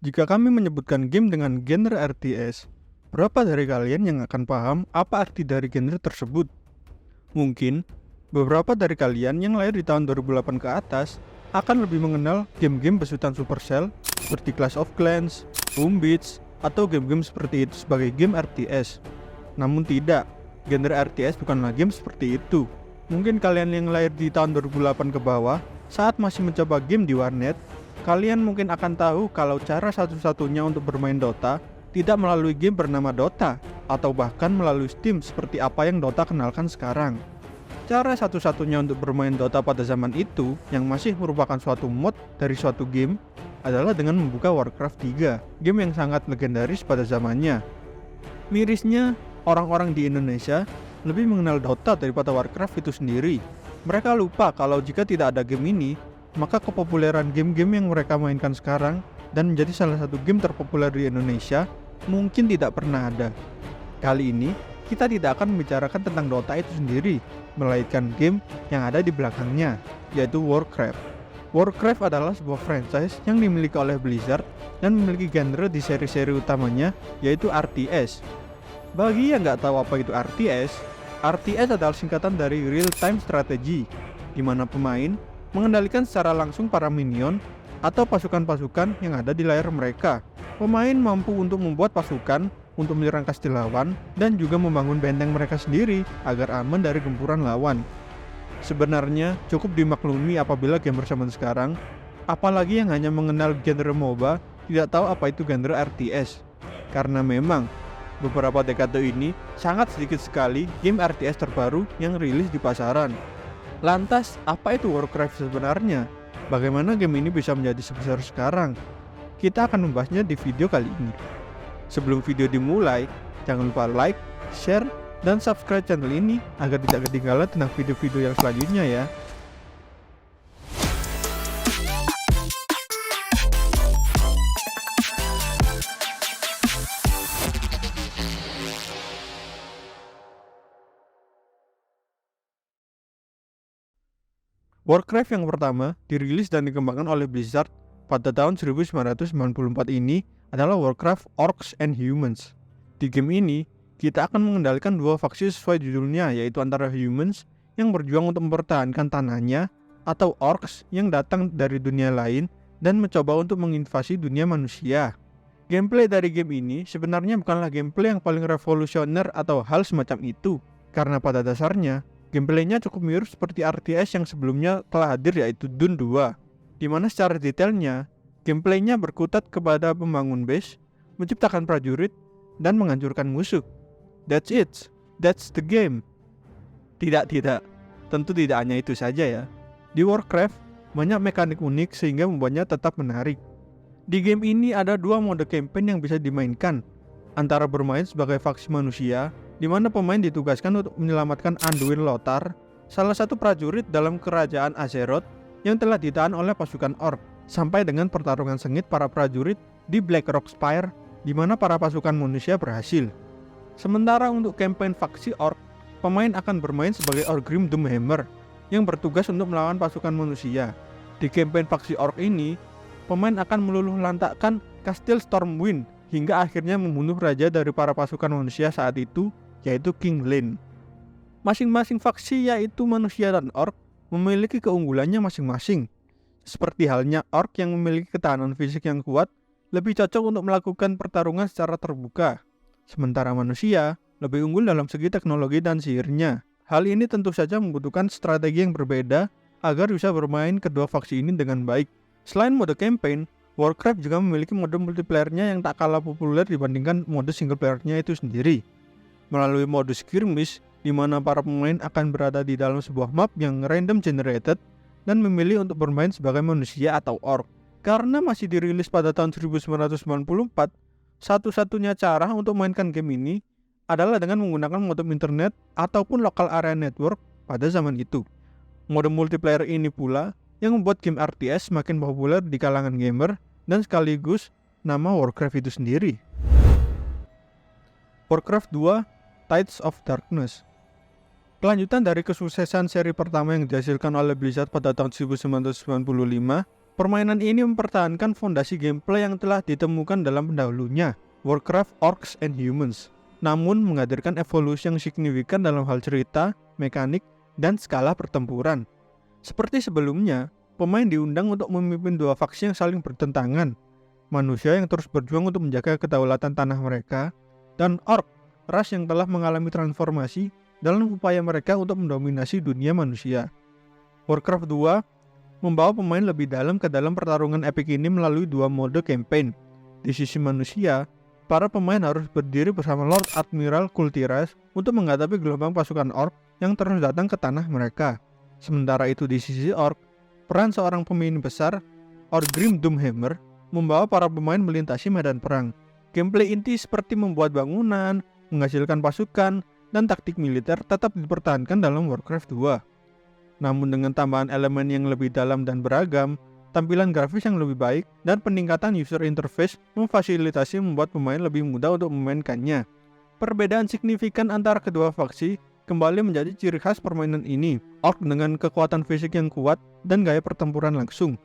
Jika kami menyebutkan game dengan genre RTS, berapa dari kalian yang akan paham apa arti dari genre tersebut? Mungkin, beberapa dari kalian yang lahir di tahun 2008 ke atas akan lebih mengenal game-game besutan Supercell seperti Clash of Clans, Boom Beats, atau game-game seperti itu sebagai game RTS. Namun tidak, genre RTS bukanlah game seperti itu. Mungkin kalian yang lahir di tahun 2008 ke bawah, saat masih mencoba game di warnet, kalian mungkin akan tahu kalau cara satu-satunya untuk bermain Dota tidak melalui game bernama Dota, atau bahkan melalui Steam seperti apa yang Dota kenalkan sekarang. Cara satu-satunya untuk bermain Dota pada zaman itu, yang masih merupakan suatu mod dari suatu game, adalah dengan membuka Warcraft 3, game yang sangat legendaris pada zamannya. Mirisnya, orang-orang di Indonesia lebih mengenal Dota daripada Warcraft itu sendiri. Mereka lupa kalau jika tidak ada game ini, maka kepopuleran game-game yang mereka mainkan sekarang dan menjadi salah satu game terpopuler di Indonesia mungkin tidak pernah ada. Kali ini, kita tidak akan membicarakan tentang Dota itu sendiri, melainkan game yang ada di belakangnya, yaitu Warcraft. Warcraft adalah sebuah franchise yang dimiliki oleh Blizzard dan memiliki genre di seri-seri utamanya, yaitu RTS. Bagi yang nggak tahu apa itu RTS, RTS adalah singkatan dari Real Time Strategy, di mana pemain mengendalikan secara langsung para minion atau pasukan-pasukan yang ada di layar mereka. Pemain mampu untuk membuat pasukan untuk menyerang kastil lawan dan juga membangun benteng mereka sendiri agar aman dari gempuran lawan. Sebenarnya cukup dimaklumi apabila gamer zaman sekarang, apalagi yang hanya mengenal genre MOBA, tidak tahu apa itu genre RTS. Karena memang beberapa dekade ini sangat sedikit sekali game RTS terbaru yang rilis di pasaran. Lantas, apa itu Warcraft sebenarnya? Bagaimana game ini bisa menjadi sebesar sekarang? Kita akan membahasnya di video kali ini. Sebelum video dimulai, jangan lupa like, share, dan subscribe channel ini agar tidak ketinggalan tentang video-video yang selanjutnya ya. Warcraft yang pertama dirilis dan dikembangkan oleh Blizzard pada tahun 1994 ini adalah Warcraft Orcs and Humans. Di game ini, kita akan mengendalikan dua faksi sesuai judulnya, yaitu antara humans yang berjuang untuk mempertahankan tanahnya atau orcs yang datang dari dunia lain dan mencoba untuk menginvasi dunia manusia. Gameplay dari game ini sebenarnya bukanlah gameplay yang paling revolusioner atau hal semacam itu, karena pada dasarnya gameplaynya cukup mirip seperti RTS yang sebelumnya telah hadir, yaitu Dune 2, di mana secara detailnya gameplaynya berkutat kepada membangun base, menciptakan prajurit, dan menghancurkan musuh. That's it, that's the game. Tidak, tentu tidak hanya itu saja ya. Di Warcraft banyak mekanik unik sehingga membuatnya tetap menarik. Di game ini ada dua mode campaign yang bisa dimainkan, antara bermain sebagai faksi manusia, di mana pemain ditugaskan untuk menyelamatkan Anduin Lothar, salah satu prajurit dalam kerajaan Azeroth yang telah ditahan oleh pasukan orc, sampai dengan pertarungan sengit para prajurit di Blackrock Spire, di mana para pasukan manusia berhasil. Sementara untuk campaign faksi orc, pemain akan bermain sebagai Orgrim Doomhammer yang bertugas untuk melawan pasukan manusia. Di campaign faksi orc ini, pemain akan meluluh lantakkan Kastil Stormwind hingga akhirnya membunuh raja dari para pasukan manusia saat itu, yaitu King Llane. Masing-masing faksi, yaitu manusia dan orc, memiliki keunggulannya masing-masing. Seperti halnya orc yang memiliki ketahanan fisik yang kuat, lebih cocok untuk melakukan pertarungan secara terbuka. Sementara manusia lebih unggul dalam segi teknologi dan sihirnya. Hal ini tentu saja membutuhkan strategi yang berbeda agar bisa bermain kedua faksi ini dengan baik. Selain mode campaign, Warcraft juga memiliki mode multiplayernya yang tak kalah populer dibandingkan mode single playernya itu sendiri. Melalui mode skirmish, di mana para pemain akan berada di dalam sebuah map yang random generated dan memilih untuk bermain sebagai manusia atau orc. Karena masih dirilis pada tahun 1994, satu-satunya cara untuk mainkan game ini adalah dengan menggunakan modem internet ataupun local area network pada zaman itu. Mode multiplayer ini pula yang membuat game RTS semakin populer di kalangan gamer dan sekaligus nama Warcraft itu sendiri. Warcraft 2 Tides of Darkness. Kelanjutan dari kesuksesan seri pertama yang dihasilkan oleh Blizzard pada tahun 1995, Permainan ini mempertahankan fondasi gameplay yang telah ditemukan dalam pendahulunya, Warcraft Orcs and Humans, namun menghadirkan evolusi yang signifikan dalam hal cerita, mekanik, dan skala pertempuran. Seperti sebelumnya, pemain diundang untuk memimpin dua faksi yang saling bertentangan, manusia yang terus berjuang untuk menjaga kedaulatan tanah mereka, dan orc, ras yang telah mengalami transformasi dalam upaya mereka untuk mendominasi dunia manusia. Warcraft 2 membawa pemain lebih dalam ke dalam pertarungan epik ini melalui dua mode campaign. Di sisi manusia, para pemain harus berdiri bersama Lord Admiral Kultiras untuk menghadapi gelombang pasukan orc yang terus datang ke tanah mereka. Sementara itu di sisi orc, peran seorang pemimpin besar, Orgrim Doomhammer, membawa para pemain melintasi medan perang. Gameplay inti seperti membuat bangunan, menghasilkan pasukan, dan taktik militer tetap dipertahankan dalam Warcraft 2. Namun dengan tambahan elemen yang lebih dalam dan beragam, tampilan grafis yang lebih baik, dan peningkatan user interface memfasilitasi membuat pemain lebih mudah untuk memainkannya. Perbedaan signifikan antara kedua faksi kembali menjadi ciri khas permainan ini. Orc dengan kekuatan fisik yang kuat dan gaya pertempuran langsung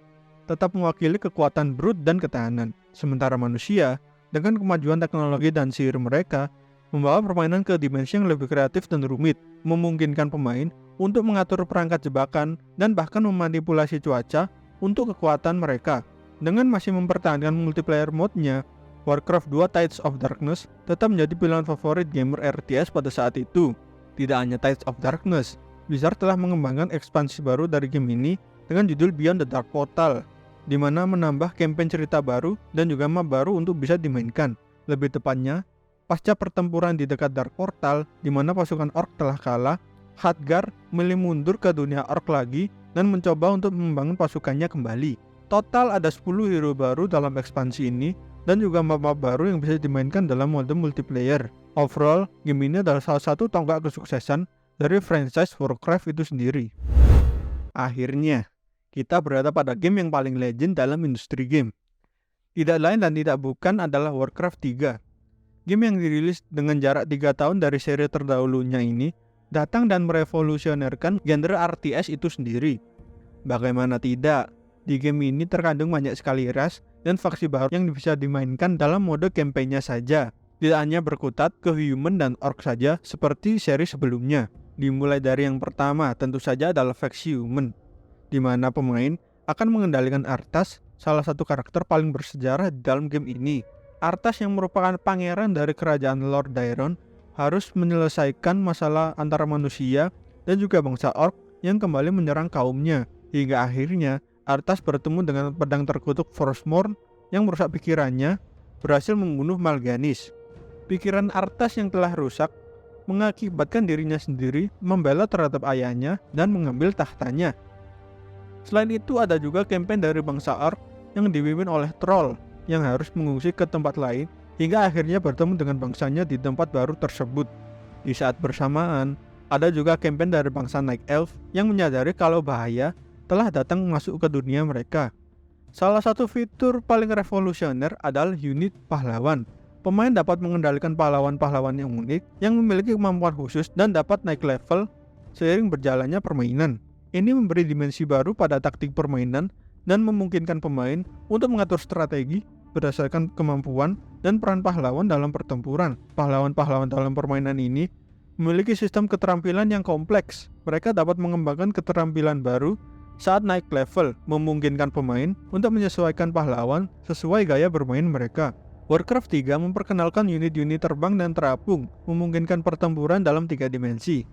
tetap mewakili kekuatan brute dan ketahanan. Sementara manusia, dengan kemajuan teknologi dan sihir mereka, membawa permainan ke dimensi yang lebih kreatif dan rumit, memungkinkan pemain untuk mengatur perangkat jebakan dan bahkan memanipulasi cuaca untuk kekuatan mereka. Dengan masih mempertahankan multiplayer mode-nya, Warcraft 2 Tides of Darkness tetap menjadi pilihan favorit gamer RTS pada saat itu. Tidak hanya Tides of Darkness, Blizzard telah mengembangkan ekspansi baru dari game ini dengan judul Beyond the Dark Portal, di mana menambah campaign cerita baru dan juga map baru untuk bisa dimainkan. Lebih tepatnya, pasca pertempuran di dekat Dark Portal, di mana pasukan orc telah kalah, Khadgar memilih mundur ke dunia orc lagi dan mencoba untuk membangun pasukannya kembali. Total ada 10 hero baru dalam ekspansi ini dan juga map-map baru yang bisa dimainkan dalam mode multiplayer. Overall, game ini adalah salah satu tonggak kesuksesan dari franchise Warcraft itu sendiri. Akhirnya, kita berada pada game yang paling legend dalam industri game. Tidak lain dan tidak bukan adalah Warcraft 3. Game yang dirilis dengan jarak 3 tahun dari seri terdahulunya ini datang dan merevolusionerkan genre RTS itu sendiri. Bagaimana tidak, di game ini terkandung banyak sekali ras dan faksi baru yang bisa dimainkan dalam mode campaign-nya saja. Tidak hanya berkutat ke human dan orc saja seperti seri sebelumnya. Dimulai dari yang pertama tentu saja adalah faksi human, di mana pemain akan mengendalikan Arthas, salah satu karakter paling bersejarah di dalam game ini. Arthas yang merupakan pangeran dari kerajaan Lord Dairon harus menyelesaikan masalah antara manusia dan juga bangsa orc yang kembali menyerang kaumnya. Hingga akhirnya Arthas bertemu dengan pedang terkutuk Frostmourne yang merusak pikirannya, berhasil membunuh Mal'Ganis. Pikiran Arthas yang telah rusak mengakibatkan dirinya sendiri membela terhadap ayahnya dan mengambil tahtanya. Selain itu ada juga campaign dari bangsa orc yang dipimpin oleh troll yang harus mengungsi ke tempat lain hingga akhirnya bertemu dengan bangsanya di tempat baru tersebut. Di saat bersamaan, ada juga campaign dari bangsa Night Elf yang menyadari kalau bahaya telah datang masuk ke dunia mereka. Salah satu fitur paling revolusioner adalah unit pahlawan. Pemain dapat mengendalikan pahlawan-pahlawan yang unik yang memiliki kemampuan khusus dan dapat naik level seiring berjalannya permainan. Ini memberi dimensi baru pada taktik permainan dan memungkinkan pemain untuk mengatur strategi berdasarkan kemampuan dan peran pahlawan dalam pertempuran. Pahlawan-pahlawan dalam permainan ini memiliki sistem keterampilan yang kompleks. Mereka dapat mengembangkan keterampilan baru saat naik level, memungkinkan pemain untuk menyesuaikan pahlawan sesuai gaya bermain mereka. Warcraft 3 memperkenalkan unit-unit terbang dan terapung, memungkinkan pertempuran dalam 3 dimensi.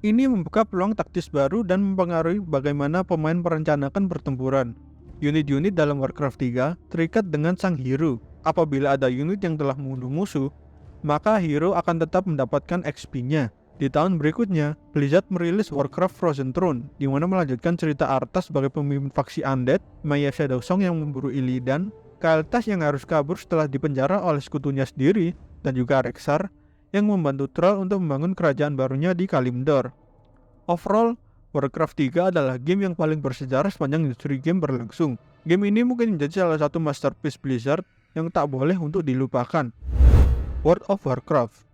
Ini membuka peluang taktis baru dan mempengaruhi bagaimana pemain merencanakan pertempuran. Unit-unit dalam Warcraft 3 terikat dengan sang hero. Apabila ada unit yang telah membunuh musuh, maka hero akan tetap mendapatkan XP-nya. Di tahun berikutnya, Blizzard merilis Warcraft Frozen Throne, di mana melanjutkan cerita Arthas sebagai pemimpin faksi Undead, Maya Shadowsong yang memburu Illidan, Kael'thas yang harus kabur setelah dipenjara oleh sekutunya sendiri, dan juga Rexxar yang membantu Thrall untuk membangun kerajaan barunya di Kalimdor. Overall, Warcraft 3 adalah game yang paling bersejarah sepanjang industri game berlangsung. Game ini mungkin menjadi salah satu masterpiece Blizzard yang tak boleh untuk dilupakan. World of Warcraft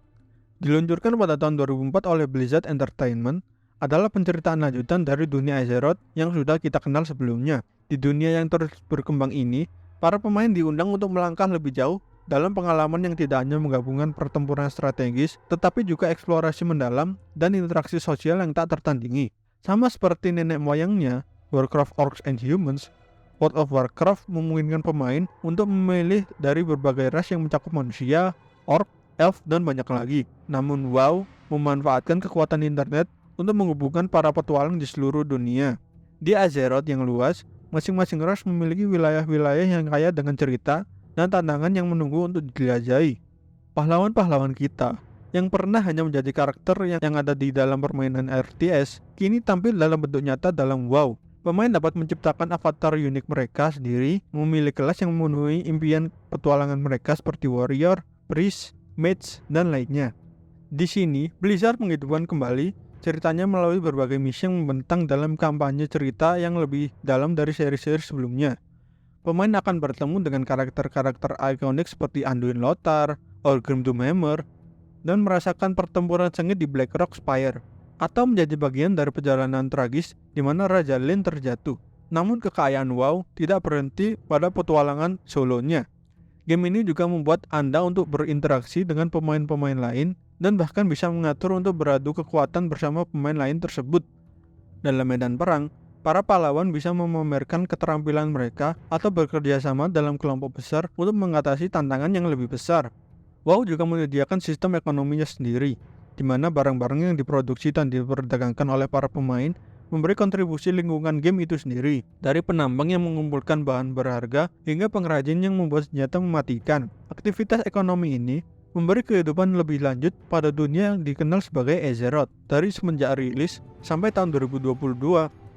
diluncurkan pada tahun 2004 oleh Blizzard Entertainment, adalah penceritaan lanjutan dari dunia Azeroth yang sudah kita kenal sebelumnya. Di dunia yang terus berkembang ini, para pemain diundang untuk melangkah lebih jauh dalam pengalaman yang tidak hanya menggabungkan pertempuran strategis, tetapi juga eksplorasi mendalam dan interaksi sosial yang tak tertandingi. Sama seperti nenek moyangnya, Warcraft Orcs and Humans, World of Warcraft memungkinkan pemain untuk memilih dari berbagai ras yang mencakup manusia, orc, elf, dan banyak lagi. Namun WoW memanfaatkan kekuatan internet untuk menghubungkan para petualang di seluruh dunia. Di Azeroth yang luas, masing-masing ras memiliki wilayah-wilayah yang kaya dengan cerita dan tantangan yang menunggu untuk dijelajahi. Pahlawan-pahlawan kita yang pernah hanya menjadi karakter yang ada di dalam permainan RTS, kini tampil dalam bentuk nyata dalam WoW. Pemain dapat menciptakan avatar unik mereka sendiri, memilih kelas yang memenuhi impian petualangan mereka seperti warrior, priest, mage, dan lainnya. Di sini, Blizzard menghidupkan kembali ceritanya melalui berbagai misi yang membentang dalam kampanye cerita yang lebih dalam dari seri-seri sebelumnya. Pemain akan bertemu dengan karakter-karakter ikonik seperti Anduin Lothar, Orgrim Doomhammer, dan merasakan pertempuran sengit di Blackrock Spire, atau menjadi bagian dari perjalanan tragis di mana Raja Lyn terjatuh. Namun kekayaan WoW tidak berhenti pada petualangan solonya. Game ini juga membuat Anda untuk berinteraksi dengan pemain-pemain lain dan bahkan bisa mengatur untuk beradu kekuatan bersama pemain lain tersebut. Dalam medan perang, para pahlawan bisa memamerkan keterampilan mereka atau bekerja sama dalam kelompok besar untuk mengatasi tantangan yang lebih besar. WoW juga menyediakan sistem ekonominya sendiri, di mana barang-barang yang diproduksi dan diperdagangkan oleh para pemain memberi kontribusi lingkungan game itu sendiri, dari penambang yang mengumpulkan bahan berharga hingga pengrajin yang membuat senjata mematikan. Aktivitas ekonomi ini memberi kehidupan lebih lanjut pada dunia yang dikenal sebagai Azeroth. Dari semenjak rilis sampai tahun 2022,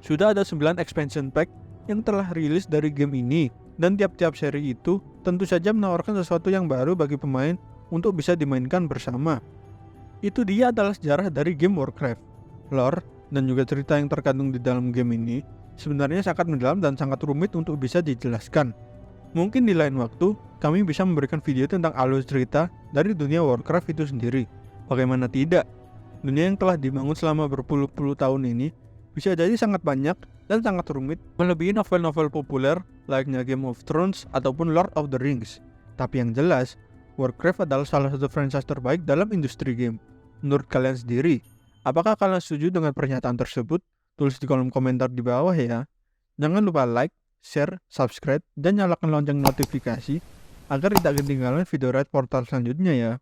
sudah ada 9 expansion pack yang telah rilis dari game ini, dan tiap-tiap seri itu tentu saja menawarkan sesuatu yang baru bagi pemain untuk bisa dimainkan bersama. Itu dia adalah sejarah dari game Warcraft. Lore dan juga cerita yang terkandung di dalam game ini sebenarnya sangat mendalam dan sangat rumit untuk bisa dijelaskan. Mungkin di lain waktu, kami bisa memberikan video tentang alur cerita dari dunia Warcraft itu sendiri. Bagaimana tidak? Dunia yang telah dibangun selama berpuluh-puluh tahun ini bisa jadi sangat banyak dan sangat rumit, melebihi novel-novel populer layaknya Game of Thrones ataupun Lord of the Rings. Tapi yang jelas, Warcraft adalah salah satu franchise terbaik dalam industri game. Menurut kalian sendiri, apakah kalian setuju dengan pernyataan tersebut? Tulis di kolom komentar di bawah ya. Jangan lupa like, share, subscribe, dan nyalakan lonceng notifikasi agar tidak ketinggalan video Red Portal selanjutnya ya.